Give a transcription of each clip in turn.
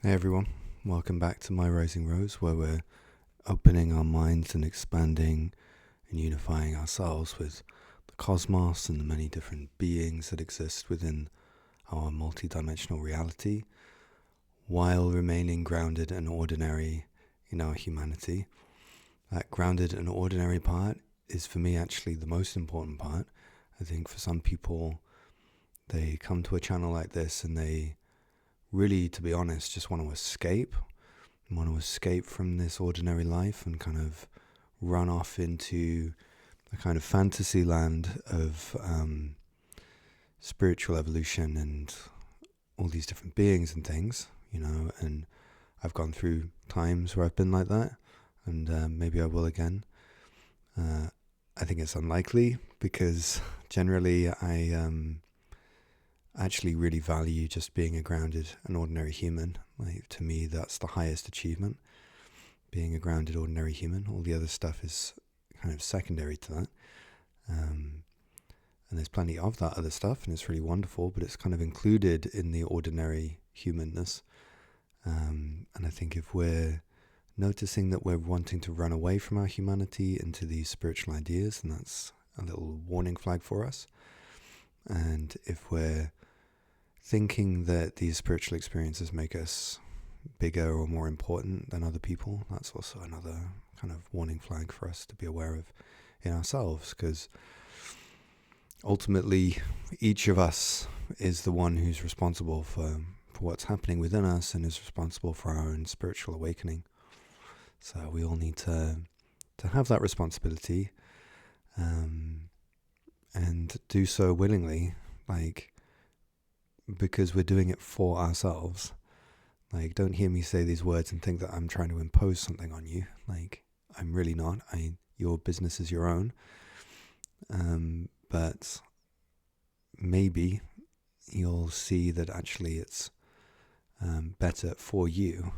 Hey everyone, welcome back to My Rising Rose, where we're opening our minds and expanding and unifying ourselves with the cosmos and the many different beings that exist within our multidimensional reality, while remaining grounded and ordinary in our humanity. That grounded and ordinary part is for me actually the most important part. I think for some people, they come to a channel like this and they really, to be honest, just want to escape from this ordinary life and kind of run off into a kind of fantasy land of spiritual evolution and all these different beings and things, and I've gone through times where I've been like that, and maybe I will again. I think it's unlikely because generally I actually really value just being a grounded and ordinary human. Like, to me, that's the highest achievement, being a grounded ordinary human. All the other stuff is kind of secondary to that. And there's plenty of that other stuff, and it's really wonderful, but it's kind of included in the ordinary humanness. And I think if we're noticing that we're wanting to run away from our humanity into these spiritual ideas, then that's a little warning flag for us. And if we're thinking that these spiritual experiences make us bigger or more important than other people, that's also another kind of warning flag for us to be aware of in ourselves, because ultimately each of us is the one who's responsible for what's happening within us and is responsible for our own spiritual awakening. So we all need to have that responsibility, and do so willingly, because we're doing it for ourselves. Don't hear me say these words and think that I'm trying to impose something on you. I'm really not. Your business is your own. But maybe you'll see that actually it's better for you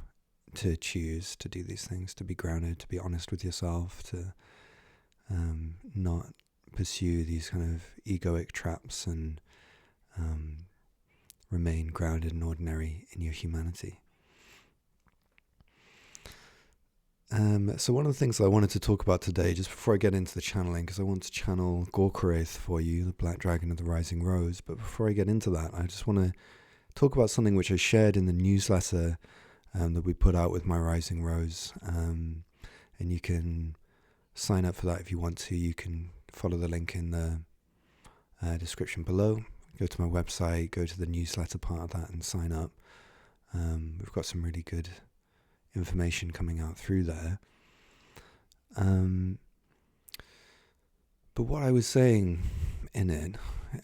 to choose to do these things, to be grounded, to be honest with yourself, to not pursue these kind of egoic traps, and remain grounded and ordinary in your humanity. So one of the things that I wanted to talk about today, just before I get into the channeling, because I want to channel Gorkaraith for you, the Black Dragon of the Rising Rose, but before I get into that, I just want to talk about something which I shared in the newsletter that we put out with My Rising Rose, and you can sign up for that if you want to. You can follow the link in the description below. Go to my website, go to the newsletter part of that and sign up. We've got some really good information coming out through there. But what I was saying in it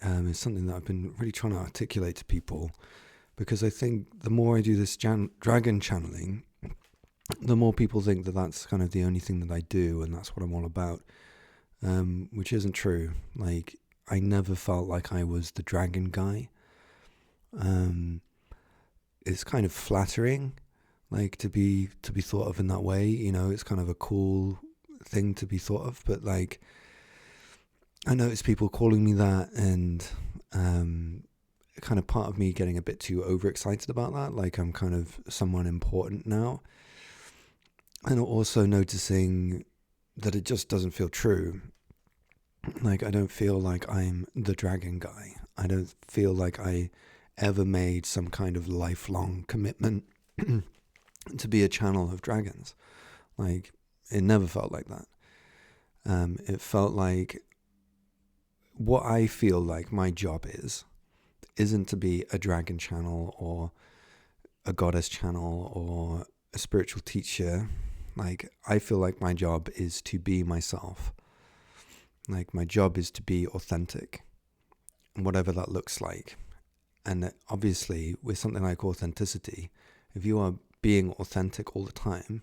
is something that I've been really trying to articulate to people, because I think the more I do this dragon channeling, the more people think that that's kind of the only thing that I do and that's what I'm all about, which isn't true. I never felt like I was the dragon guy. It's kind of flattering, to be thought of in that way. It's kind of a cool thing to be thought of. But I notice people calling me that, and kind of part of me getting a bit too overexcited about that. I'm kind of someone important now, and also noticing that it just doesn't feel true. I don't feel like I'm the dragon guy. I don't feel like I ever made some kind of lifelong commitment to be a channel of dragons. It never felt like that. It felt like what I feel like my job isn't to be a dragon channel or a goddess channel or a spiritual teacher. I feel like my job is to be myself. My job is to be authentic, whatever that looks like. And obviously, with something like authenticity, if you are being authentic all the time,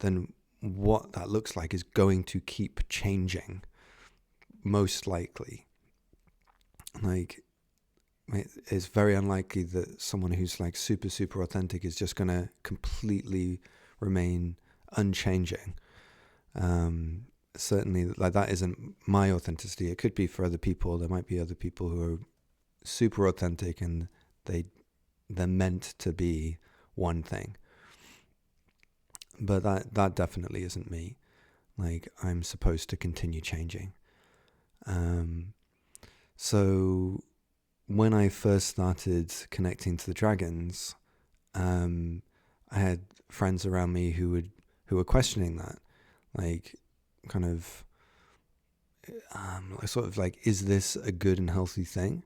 then what that looks like is going to keep changing, most likely. It's very unlikely that someone who's super, super authentic is just going to completely remain unchanging. Certainly, that isn't my authenticity. It could be for other people. There might be other people who are super authentic and they're meant to be one thing. But that definitely isn't me. Like, I'm supposed to continue changing. So when I first started connecting to the dragons, I had friends around me who were questioning that, like, kind of, sort of like, is this a good and healthy thing?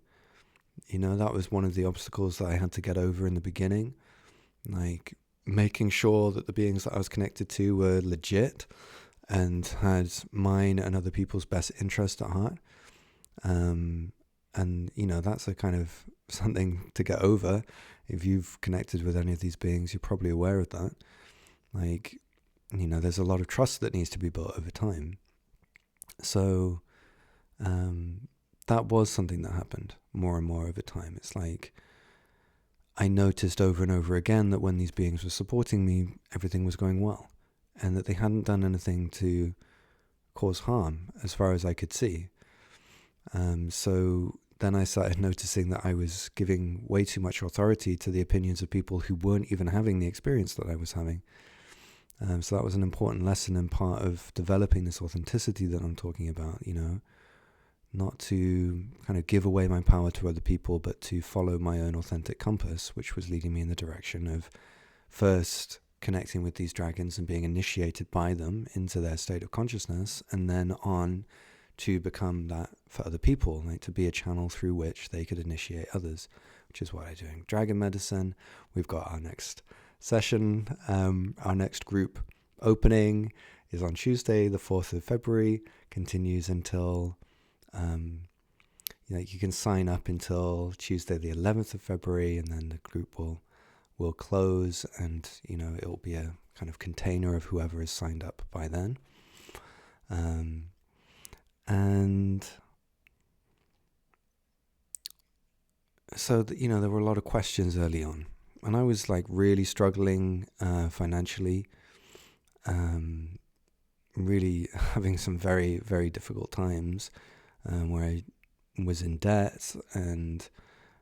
You know, that was one of the obstacles that I had to get over in the beginning, like making sure that the beings that I was connected to were legit and had mine and other people's best interest at heart. And, you know, that's a kind of something to get over. If you've connected with any of these beings, you're probably aware of that. Like, you know, there's a lot of trust that needs to be built over time. So that was something that happened more and more over time. It's like I noticed over and over again that when these beings were supporting me, everything was going well, and that they hadn't done anything to cause harm as far as I could see. So then I started noticing that I was giving way too much authority to the opinions of people who weren't even having the experience that I was having. So that was an important lesson and part of developing this authenticity that I'm talking about, you know, not to kind of give away my power to other people, but to follow my own authentic compass, which was leading me in the direction of first connecting with these dragons and being initiated by them into their state of consciousness, and then on to become that for other people, like to be a channel through which they could initiate others, which is what I do in Dragon Medicine. We've got our next session, our next group opening is on Tuesday, the 4th of February, continues until, you can sign up until Tuesday, the 11th of February, and then the group will close, and, you know, it will be a kind of container of whoever is signed up by then. And so, you know, there were a lot of questions early on, and I was like really struggling financially, really having some very, very difficult times where I was in debt and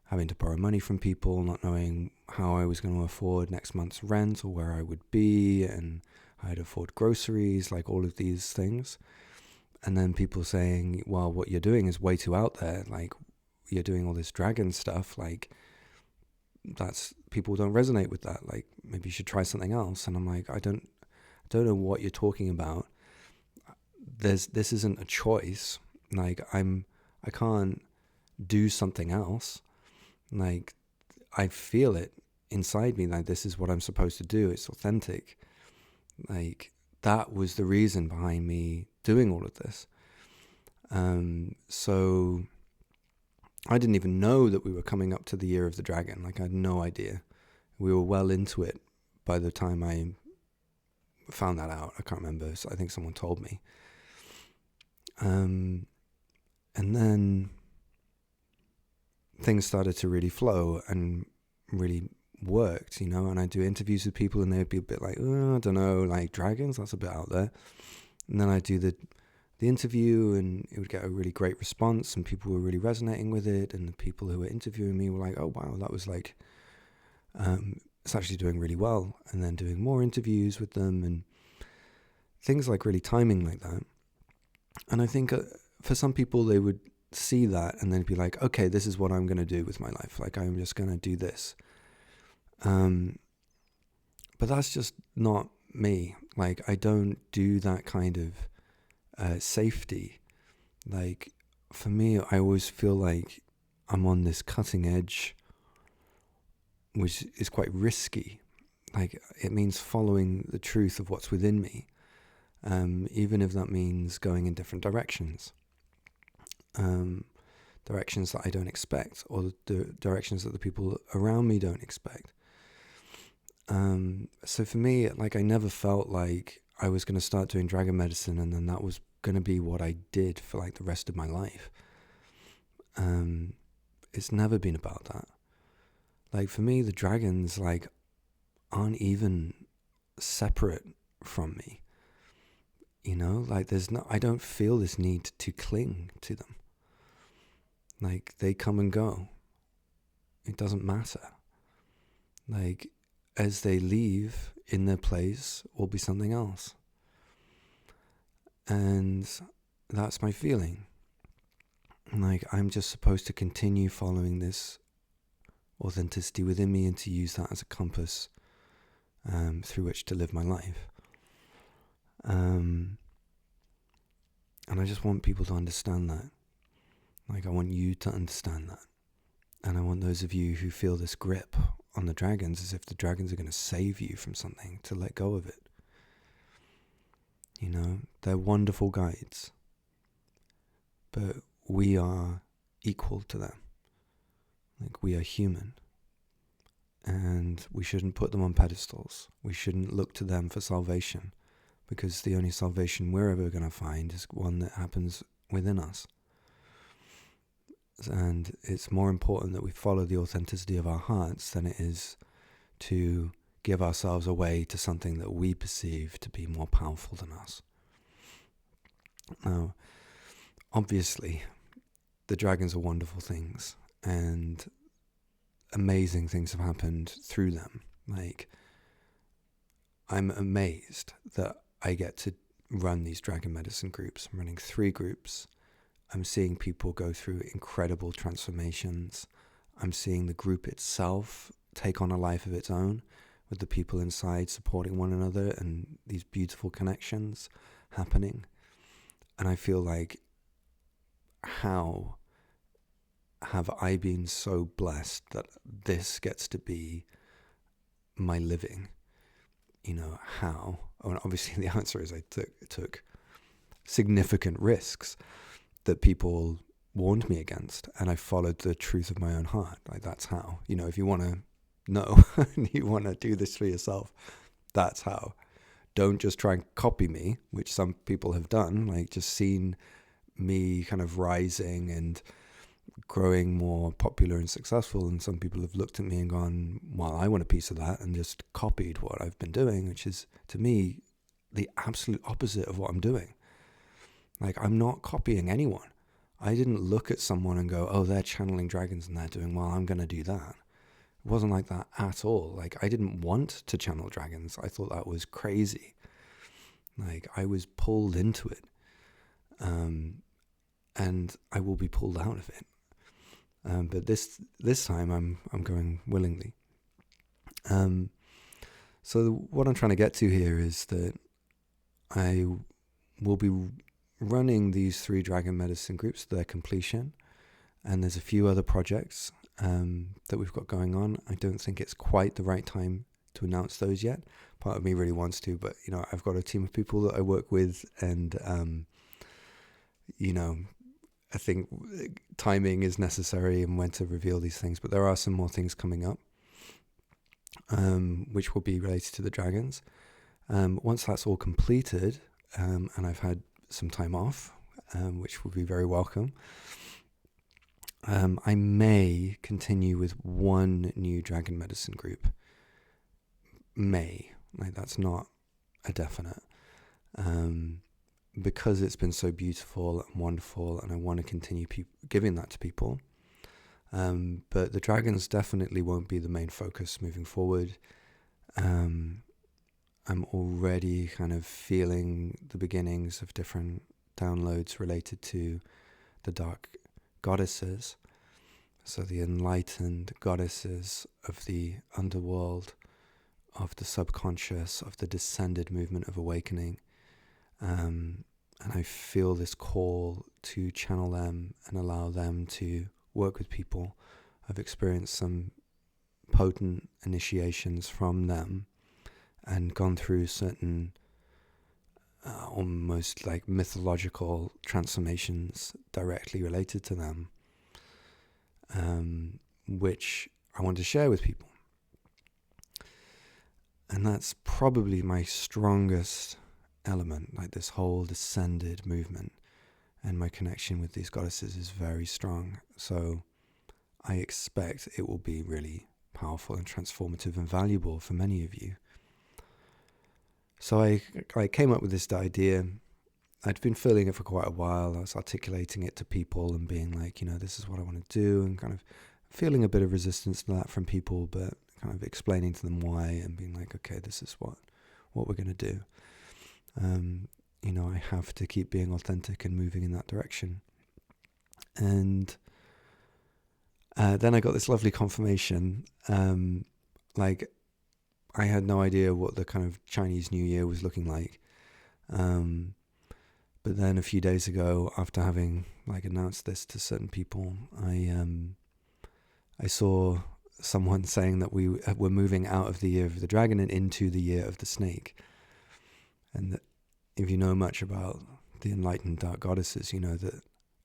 having to borrow money from people, not knowing how I was going to afford next month's rent or where I would be, and how I'd afford groceries, like all of these things. And then people saying, well, what you're doing is way too out there. Like, you're doing all this dragon stuff. Like, people don't resonate with that. Like, maybe you should try something else. And I'm like, I don't know what you're talking about. This isn't a choice. Like, I can't do something else. Like, I feel it inside me. Like, this is what I'm supposed to do. It's authentic. Like, that was the reason behind me doing all of this. So I didn't even know that we were coming up to the year of the dragon. Like, I had no idea. We were well into it by the time I found that out. I can't remember. So I think someone told me. And then things started to really flow and really worked, you know, and I do interviews with people and they'd be a bit like, oh, I don't know, like dragons, that's a bit out there. And then I do the interview and it would get a really great response and people were really resonating with it, and the people who were interviewing me were like, oh wow, that was like it's actually doing really well. And then doing more interviews with them and things like really timing like that. And I think for some people they would see that and then be like, okay, this is what I'm going to do with my life, like I'm just going to do this. But that's just not me. Like, I don't do that kind of safety. Like, for me, I always feel like I'm on this cutting edge, which is quite risky. Like, it means following the truth of what's within me, even if that means going in different directions. Directions that I don't expect, or the directions that the people around me don't expect. So for me, like, I never felt like I was going to start doing dragon medicine and then that was going to be what I did for like the rest of my life. It's never been about that. Like, for me, the dragons like aren't even separate from me. You know, like I don't feel this need to cling to them. Like, they come and go. It doesn't matter. Like, as they leave in their place will be something else. And that's my feeling. Like, I'm just supposed to continue following this authenticity within me and to use that as a compass through which to live my life. And I just want people to understand that. Like, I want you to understand that. And I want those of you who feel this grip on the dragons as if the dragons are going to save you from something to let go of it. You know, they're wonderful guides, but we are equal to them. Like, we are human, and we shouldn't put them on pedestals. We shouldn't look to them for salvation, because the only salvation we're ever going to find is one that happens within us. And it's more important that we follow the authenticity of our hearts than it is to give ourselves away to something that we perceive to be more powerful than us. Now, obviously, the dragons are wonderful things, and amazing things have happened through them. Like, I'm amazed that I get to run these dragon medicine groups. I'm running 3 groups. I'm seeing people go through incredible transformations. I'm seeing the group itself take on a life of its own, with the people inside supporting one another and these beautiful connections happening. And I feel like, how have I been so blessed that this gets to be my living? You know, how? And obviously the answer is I took significant risks that people warned me against, and I followed the truth of my own heart. Like, that's how. You know, if you want to know and you want to do this for yourself, that's how. Don't just try and copy me, which some people have done, like just seen me kind of rising and growing more popular and successful, and some people have looked at me and gone, well, I want a piece of that, and just copied what I've been doing, which is, to me, the absolute opposite of what I'm doing. Like, I'm not copying anyone. I didn't look at someone and go, oh, they're channeling dragons and they're doing well, I'm going to do that. It wasn't like that at all. Like, I didn't want to channel dragons. I thought that was crazy. Like, I was pulled into it. And I will be pulled out of it. But this time I'm going willingly. So what I'm trying to get to here is that I will be running these 3 dragon medicine groups to their completion, and there's a few other projects that we've got going on. I don't think it's quite the right time to announce those yet. Part of me really wants to, but you know, I've got a team of people that I work with, and you know, I think timing is necessary and when to reveal these things. But there are some more things coming up, which will be related to the dragons. Once that's all completed, and I've had some time off, which will be very welcome, I may continue with 1 new dragon medicine group. May. Like, that's not a definite. Because it's been so beautiful and wonderful, and I want to continue giving that to people. But the dragons definitely won't be the main focus moving forward. I'm already kind of feeling the beginnings of different downloads related to the dark goddesses. So the enlightened goddesses of the underworld, of the subconscious, of the descended movement of awakening. And I feel this call to channel them and allow them to work with people. I've experienced some potent initiations from them and gone through certain almost like mythological transformations directly related to them, which I want to share with people. And that's probably my strongest element, like this whole descended movement, and my connection with these goddesses is very strong. So I expect it will be really powerful and transformative and valuable for many of you. So I came up with this idea. I'd been feeling it for quite a while. I was articulating it to people and being like, you know, this is what I want to do, and kind of feeling a bit of resistance to that from people, but kind of explaining to them why and being like, okay, this is what we're going to do. I have to keep being authentic and moving in that direction. And then I got this lovely confirmation. Like, I had no idea what the kind of Chinese New Year was looking like. But then a few days ago, after having like announced this to certain people, I saw someone saying that we were moving out of the year of the dragon and into the year of the snake. And that if you know much about the enlightened dark goddesses, you know that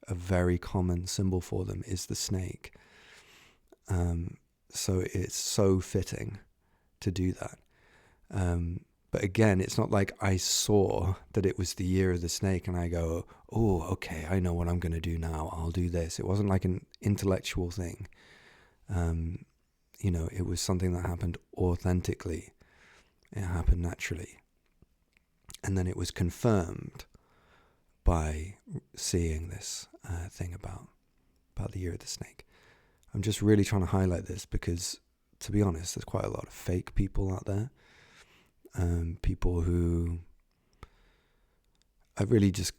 a very common symbol for them is the snake. So it's so fitting to do that. But again, it's not like I saw that it was the year of the snake and I go, oh, okay, I know what I'm going to do now. I'll do this. It wasn't like an intellectual thing. It was something that happened authentically. It happened naturally. And then it was confirmed by seeing this thing about the year of the snake. I'm just really trying to highlight this because, to be honest, there's quite a lot of fake people out there. People who are really just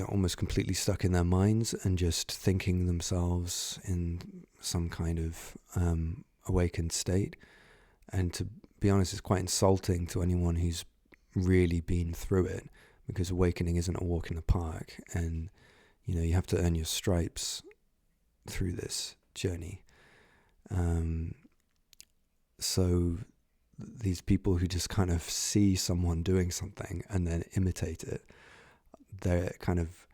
almost completely stuck in their minds and just thinking themselves in some kind of awakened state. And to be honest, it's quite insulting to anyone who's really been through it, because awakening isn't a walk in the park, and you have to earn your stripes through this journey. So these people who just kind of see someone doing something and then imitate it, they're kind of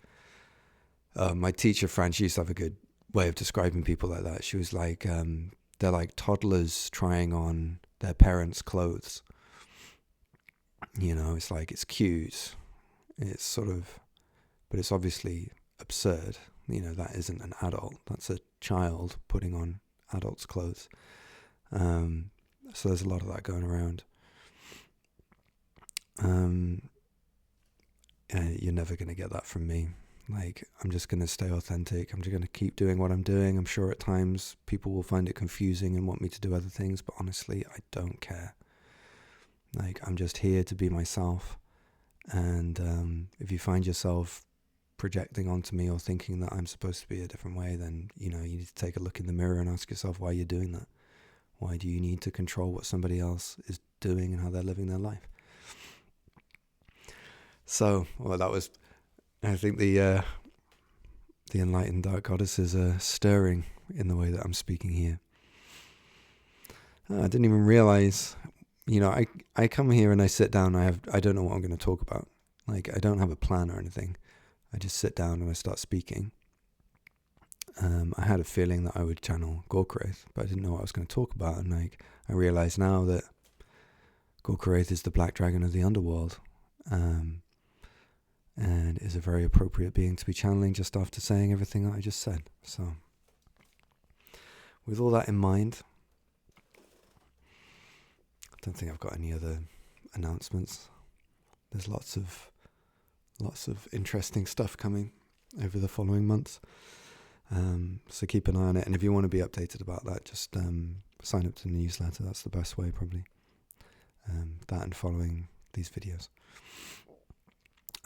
my teacher friend, she used to have a good way of describing people like that. She was like, they're like toddlers trying on their parents' clothes. It's like, it's cute, it's sort of, but it's obviously absurd. That isn't an adult, that's a child putting on adults' clothes. So there's a lot of that going around. You're never going to get that from me. Like, I'm just going to stay authentic. I'm just going to keep doing what I'm doing. I'm sure at times people will find it confusing and want me to do other things, but honestly, I don't care. Like, I'm just here to be myself. And if you find yourself projecting onto me or thinking that I'm supposed to be a different way, then, you need to take a look in the mirror and ask yourself why you're doing that. Why do you need to control what somebody else is doing and how they're living their life? So, that was, I think the enlightened dark goddesses are stirring in the way that I'm speaking here. I didn't even realize, I come here and I sit down, I don't know what I'm going to talk about. Like, I don't have a plan or anything. I just sit down and I start speaking. I had a feeling that I would channel Gorkarath, but I didn't know what I was going to talk about. And I realize now that Gorkarath is the black dragon of the underworld, and is a very appropriate being to be channeling just after saying everything that I just said. So, with all that in mind, I don't think I've got any other announcements. There's lots of interesting stuff coming over the following months. So keep an eye on it, and if you want to be updated about that, just sign up to the newsletter. That's the best way, probably. That and following these videos.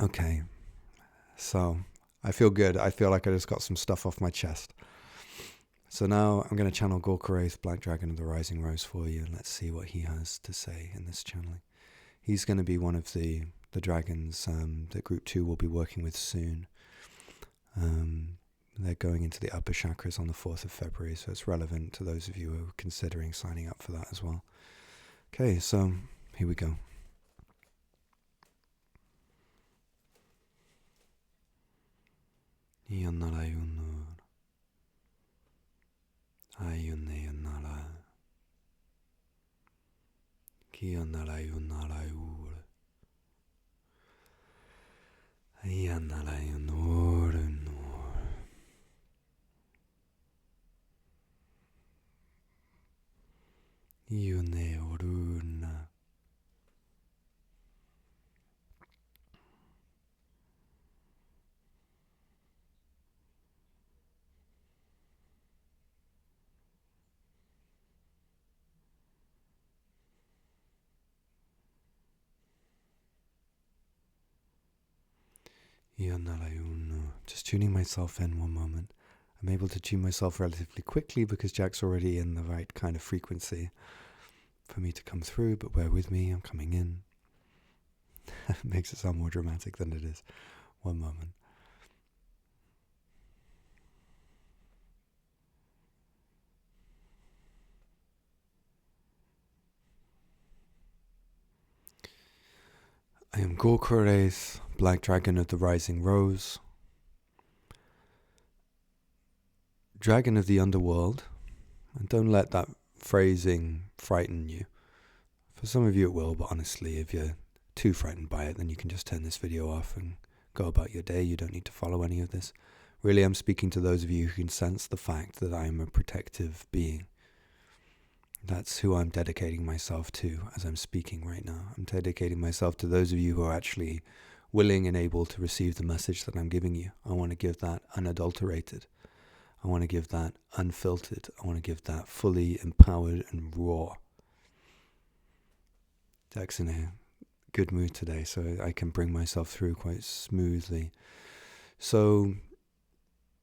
Okay, so I feel good. I feel like I just got some stuff off my chest. So now I'm going to channel Gorkarath, Black Dragon of the Rising Rose, for you, and let's see what he has to say in this channeling. He's going to be one of the dragons that Group 2 will be working with soon. They're going into the upper chakras on the 4th of February, so it's relevant to those of you who are considering signing up for that as well. Okay, so here we go. Just tuning myself in one moment. I'm able to tune myself relatively quickly because Jack's already in the right kind of frequency for me to come through, but bear with me, I'm coming in. It makes it sound more dramatic than it is. One moment. I am Gorkores, Black Dragon of the Rising Rose, Dragon of the Underworld, and don't let that phrasing frighten you. For some of you it will, but honestly, if you're too frightened by it, then you can just turn this video off and go about your day. You don't need to follow any of this. Really, I'm speaking to those of you who can sense the fact that I am a protective being. That's who I'm dedicating myself to as I'm speaking right now. I'm dedicating myself to those of you who are actually willing and able to receive the message that I'm giving you. I want to give that unadulterated. I want to give that unfiltered. I want to give that fully empowered and raw. Jack's in a good mood today, so I can bring myself through quite smoothly. So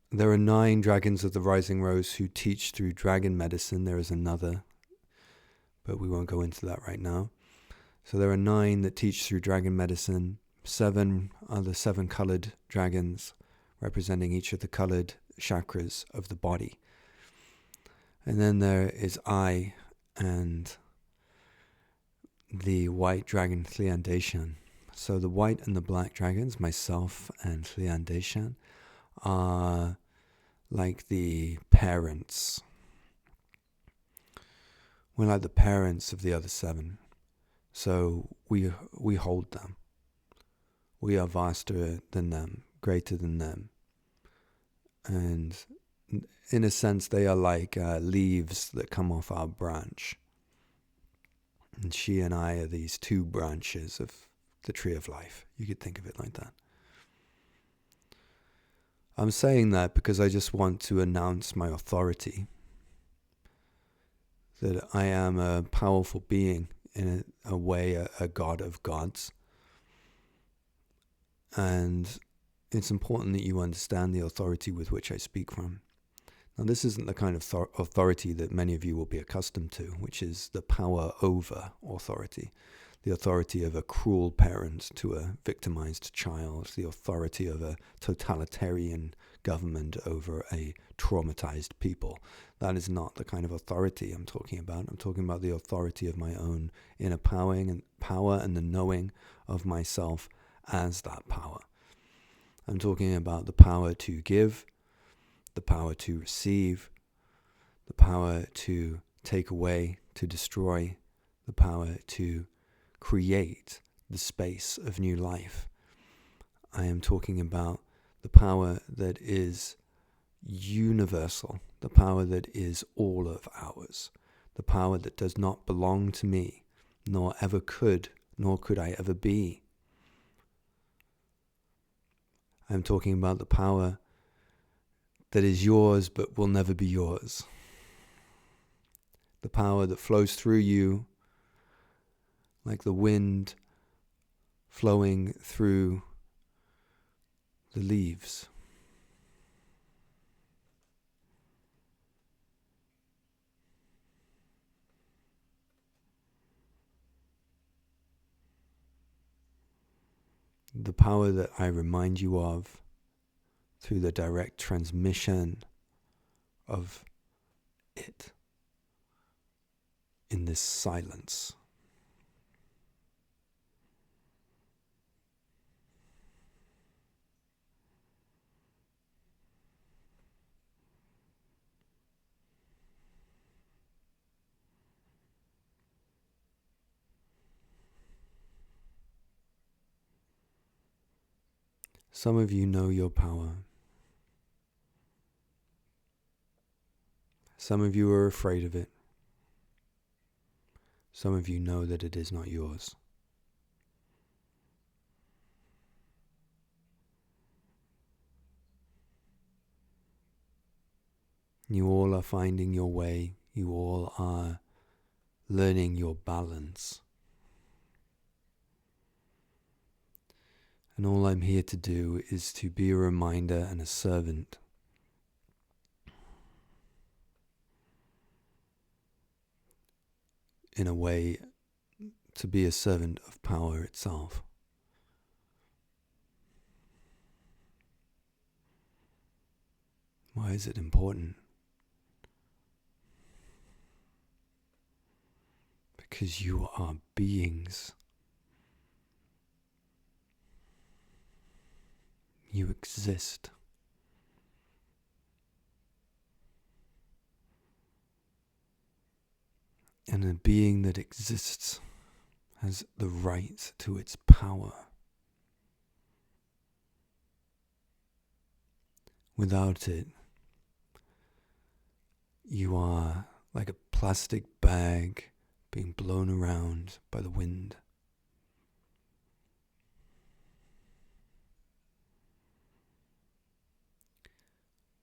there are 9 dragons of the Rising Rose who teach through dragon medicine. There is another, but we won't go into that right now. So there are 9 that teach through dragon medicine. 7 are the 7 colored dragons, representing each of the colored chakras of the body. And then there is I and the white dragon Thliandeshan. So the white and the black dragons, myself and Thliandeshan, are like the parents. We're like the parents of the other 7. So we hold them. We are vaster than them, greater than them. And in a sense, they are like leaves that come off our branch. And she and I are these 2 branches of the tree of life. You could think of it like that. I'm saying that because I just want to announce my authority. That I am a powerful being, in a way, a god of gods. And it's important that you understand the authority with which I speak from. Now, this isn't the kind of authority that many of you will be accustomed to, which is the power over authority. The authority of a cruel parent to a victimized child. The authority of a totalitarian government over a traumatized people. That is not the kind of authority I'm talking about. I'm talking about the authority of my own inner power and the knowing of myself as that power. I'm talking about the power to give, the power to receive, the power to take away, to destroy, the power to create the space of new life. I am talking about the power that is universal, the power that is all of ours, the power that does not belong to me, nor ever could, nor could I ever be. I'm talking about the power that is yours but will never be yours. The power that flows through you like the wind flowing through the leaves. The power that I remind you of through the direct transmission of it in this silence. Some of you know your power. Some of you are afraid of it. Some of you know that it is not yours. You all are finding your way. You all are learning your balance. And all I'm here to do is to be a reminder and a servant. In a way, to be a servant of power itself. Why is it important? Because you are beings. You exist. And a being that exists has the right to its power. Without it, you are like a plastic bag being blown around by the wind.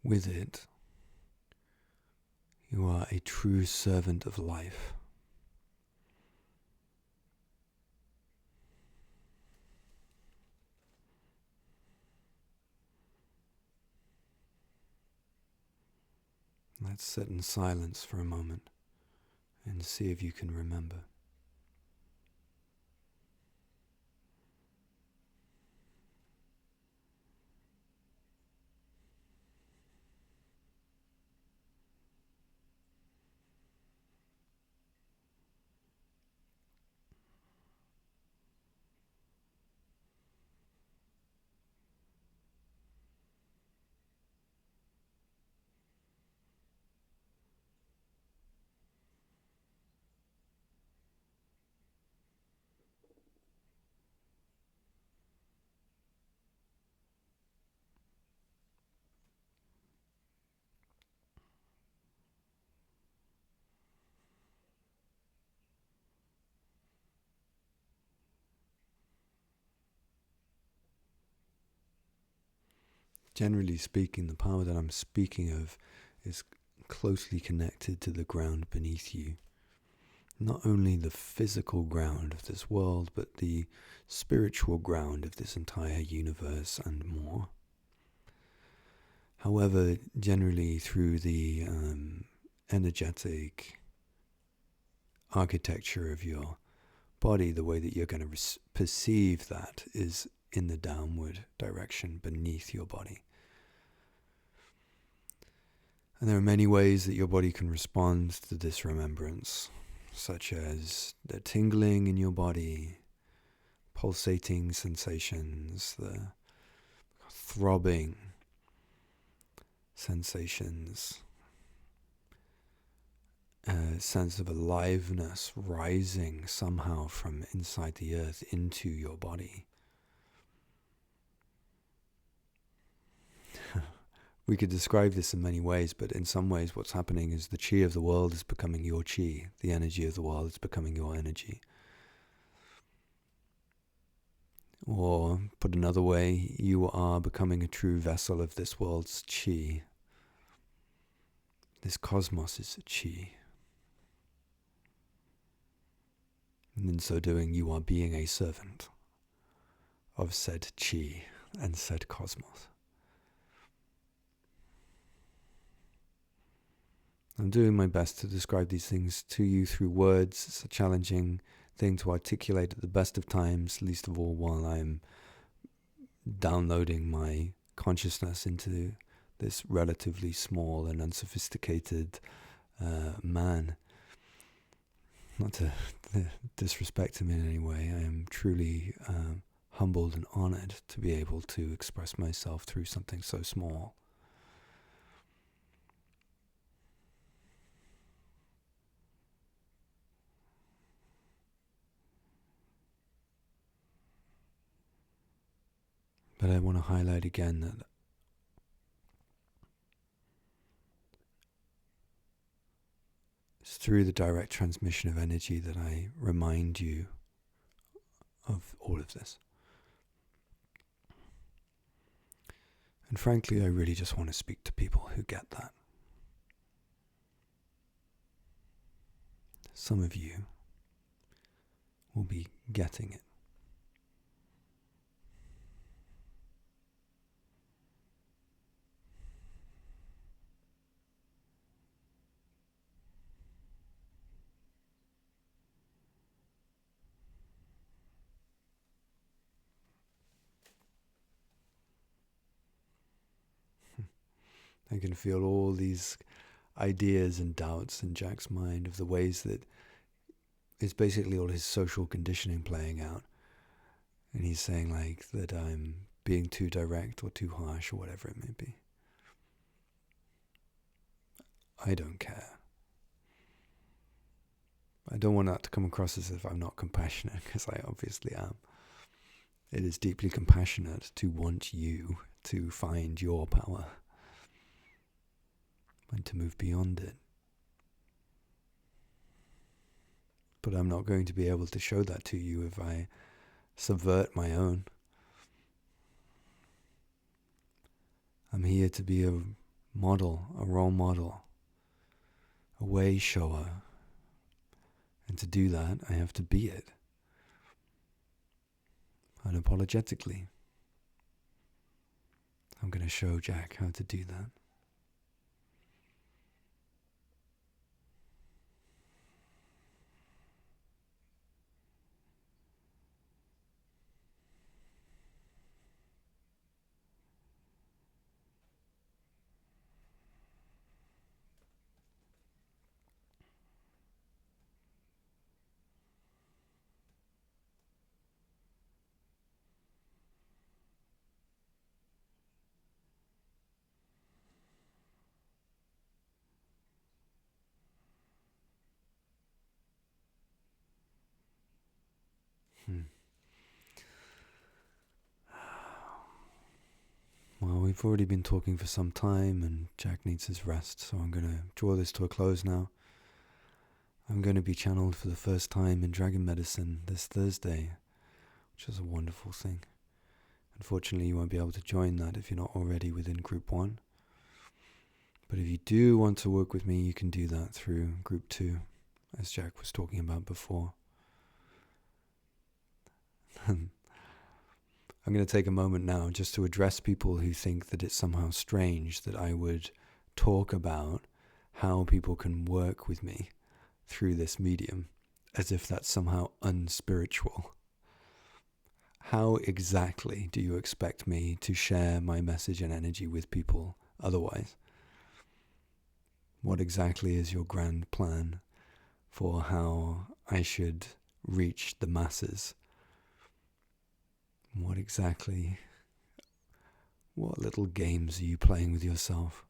With it, you are a true servant of life. Let's sit in silence for a moment and see if you can remember. Generally speaking, the power that I'm speaking of is closely connected to the ground beneath you. Not only the physical ground of this world, but the spiritual ground of this entire universe and more. However, generally through the energetic architecture of your body, the way that you're going to perceive that is in the downward direction beneath your body. And there are many ways that your body can respond to this remembrance, such as the tingling in your body, pulsating sensations, the throbbing sensations, a sense of aliveness rising somehow from inside the earth into your body. We could describe this in many ways, but in some ways what's happening is the chi of the world is becoming your chi. The energy of the world is becoming your energy. Or, put another way, you are becoming a true vessel of this world's chi. This cosmos is a chi. And in so doing, you are being a servant of said chi and said cosmos. I'm doing my best to describe these things to you through words. It's a challenging thing to articulate at the best of times, least of all while I'm downloading my consciousness into this relatively small and unsophisticated man. Not to disrespect him in any way. I am truly humbled and honored to be able to express myself through something so small. But I want to highlight again that it's through the direct transmission of energy that I remind you of all of this. And frankly, I really just want to speak to people who get that. Some of you will be getting it. I can feel all these ideas and doubts in Jack's mind of the ways that it's basically all his social conditioning playing out. And he's saying like that I'm being too direct or too harsh or whatever it may be. I don't care. I don't want that to come across as if I'm not compassionate, because I obviously am. It is deeply compassionate to want you to find your power and to move beyond it. But I'm not going to be able to show that to you if I subvert my own. I'm here to be a model, a role model, a way shower. And to do that, I have to be it. Unapologetically. I'm going to show Jack how to do that. Well, we've already been talking for some time and Jack needs his rest, so I'm going to draw this to a close now. I'm going to be channeled for the first time in Dragon Medicine this Thursday, which is a wonderful thing. Unfortunately, you won't be able to join that if you're not already within Group 1. But if you do want to work with me, you can do that through Group 2, as Jack was talking about before. I'm going to take a moment now just to address people who think that it's somehow strange that I would talk about how people can work with me through this medium, as if that's somehow unspiritual. How exactly do you expect me to share my message and energy with people otherwise? What exactly is your grand plan for how I should reach the masses? What little games are you playing with yourself?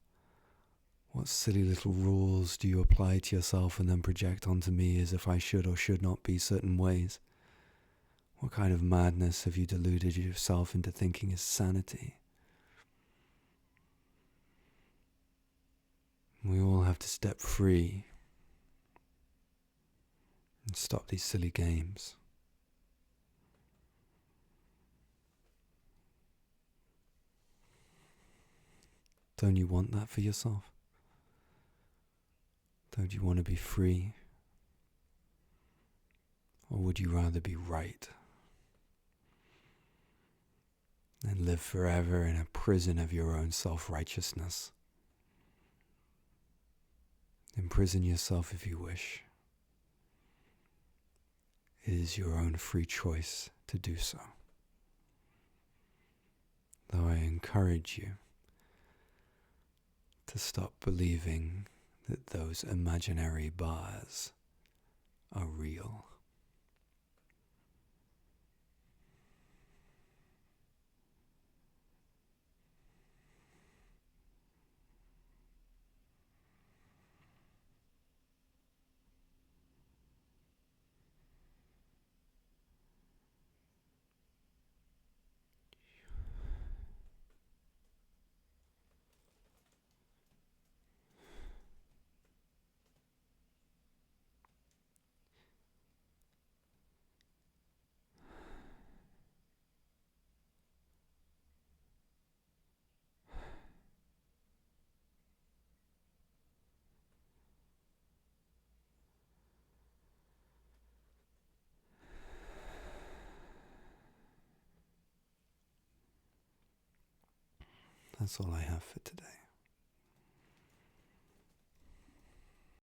What silly little rules do you apply to yourself and then project onto me as if I should or should not be certain ways? What kind of madness have you deluded yourself into thinking is sanity? We all have to step free and stop these silly games. Don't you want that for yourself? Don't you want to be free? Or would you rather be right and live forever in a prison of your own self-righteousness? Imprison yourself if you wish. It is your own free choice to do so. Though I encourage you to stop believing that those imaginary bars are real. That's all I have for today.